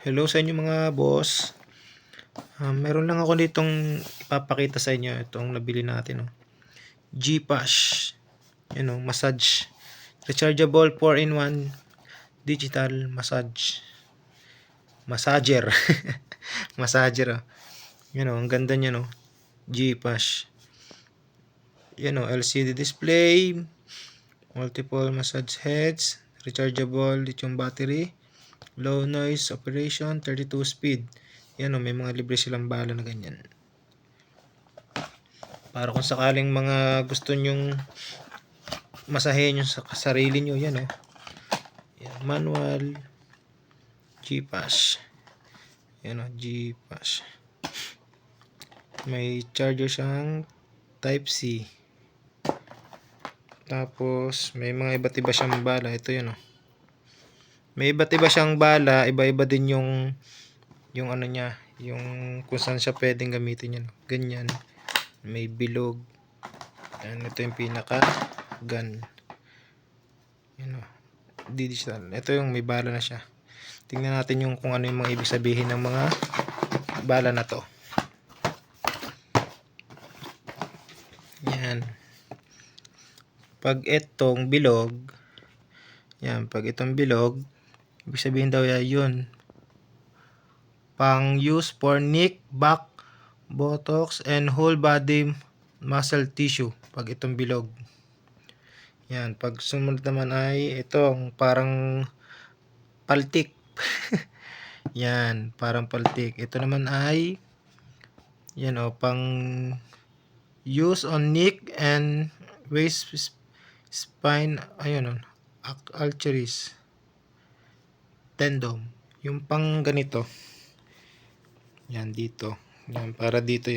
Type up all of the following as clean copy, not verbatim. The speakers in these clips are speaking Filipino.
Hello sa inyo mga boss. Meron lang ako ditong ipapakita sa inyo itong nabili natin. Gpash. Massage. Rechargeable 4-in-1 digital massager. Massager. Ang ganda niya Gpash. LCD display, multiple massage heads, rechargeable lithium battery, low noise operation, 32 speed. May mga libre silang bala na ganyan. Para kung sakaling mga gusto nyong masahe nyo sa sarili nyo, manual, Gpash. Gpash. May charger siyang type C. Tapos may mga iba't iba siyang bala. Ito may iba't iba siyang bala, iba-iba din yung ano niya, yung kung saan siya pwedeng gamitin yan. Ganyan. May bilog. Ito yung pinaka gun. Digital. Ito yung may bala na siya. Tingnan natin yung kung ano yung mga ibig sabihin ng mga bala na to. Yan. Pag itong bilog, ibig sabihin daw yun, pang use for neck, back, buttocks, and whole body muscle tissue. Pag itong bilog. Pag sumunod naman ay itong parang paltik. Parang paltik. Ito naman ay pang use on neck and waist, spine, arteries, tendon. Yung pang ganito. Dito. Para dito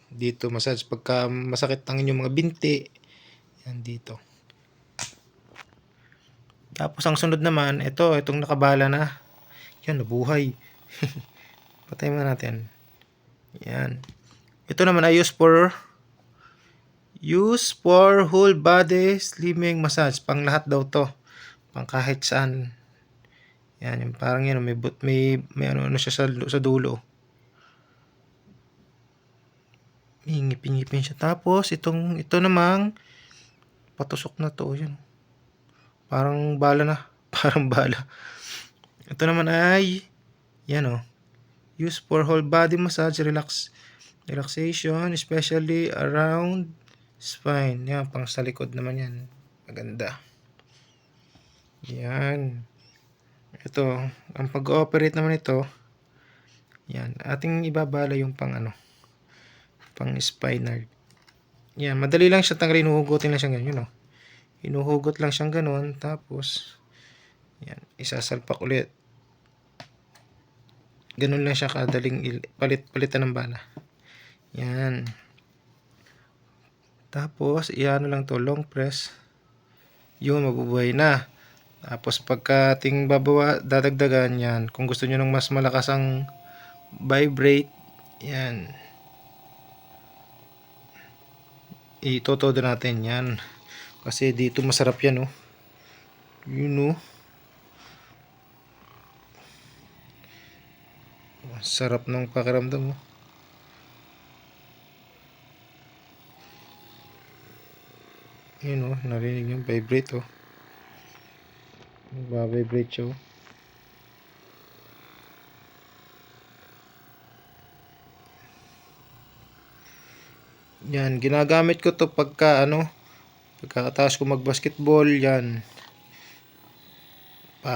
dito massage pagka masakit ang inyong mga binti. Dito. Tapos ang sunod naman, itong nakabala na. Nabuhay. Patay mo natin. Ito naman ay use for whole body slimming massage. Pang lahat daw to. Pang kahit saan. Yung parang may ano siya sa dulo. Ngipin-ngipin siya. Tapos ito namang patusok na to. Parang bala na. Parang bala. Ito naman ay use for whole body massage, relaxation, especially around spine. Pang sa likod naman yan. Maganda. Ito, ang pag-ooperate naman ito, ating ibabala yung pang spinal. Madali lang siya tanggalin, hinuhugutin lang siyang ganyan, hinuhugot lang siyang ganun, tapos isasalpak ulit. Ganun lang siya kadaling palitan ng bala. Tapos iano lang to, long press. Mabubuhay na. Tapos pagka ating dadagdagan kung gusto niyo ng mas malakas ang vibrate, itotodo natin kasi dito masarap yan sarap ng pakiramdam narinig yung vibrate nagbabibrate siya ginagamit ko to pagkatapos ko magbasketball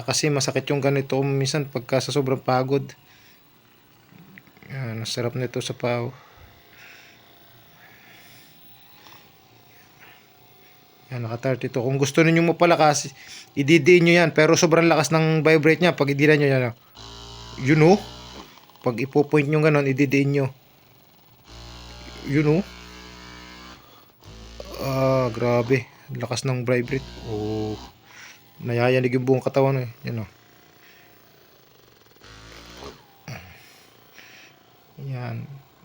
kasi masakit yung ganito minsan pagka sa sobrang pagod. Nasarap nito sa pao. Naka-30 to. Kung gusto niyo mapalakas, ididiin nyo pero sobrang lakas ng vibrate niya pag idilan nyo pag ipo-point nyo ganon, ididiin nyo grabe lakas ng vibrate. Nayayanig yung buong katawan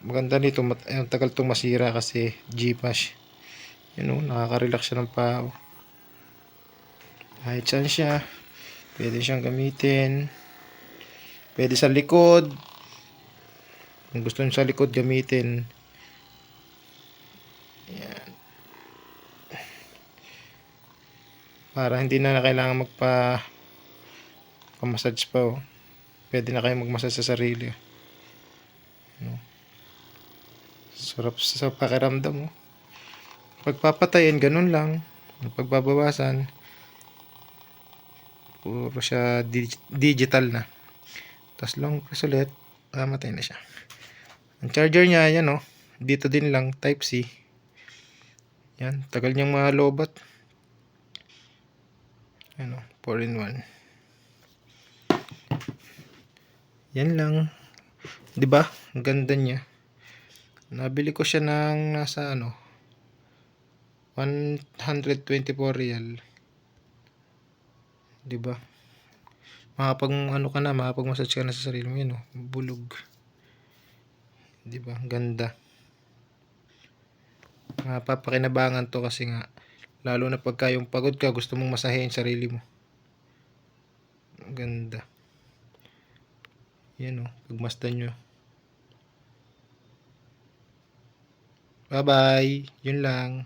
maganda nito, tagal itong masira kasi Gpash. Nakaka-relax siya ng pao kahit saan siya. Pwede siyang gamitin. Pwede sa likod. Kung gusto nyo sa likod gamitin. Yan. Para hindi na kailangan pa-massage pa. Oh. Pwede na kayo mag-massage sa sarili. Sarap sa pakiramdam. Oh. Pagpapatayin, ganun lang. Pagbabawasan, puro siya digital na. Tapos long press ulit, mamatay na siya. Ang charger niya, yan oh. Dito din lang, type C. Yan, tagal niyang malobat. Ano, 4-in-1. Yan lang. 'Di ba? Ang ganda niya. Nabili ko siya ng nasa 124 real. 'Di ba? Makapag-massage ka na sa sarili mo, yun oh. Bulog. 'Di ba? Ang ganda. Mapapakinabangan to kasi nga lalo na pagka yung pagod ka, gusto mong masahehin sarili mo. Ang ganda. Yan oh, pagmasdan nyo. Bye bye. Yun lang.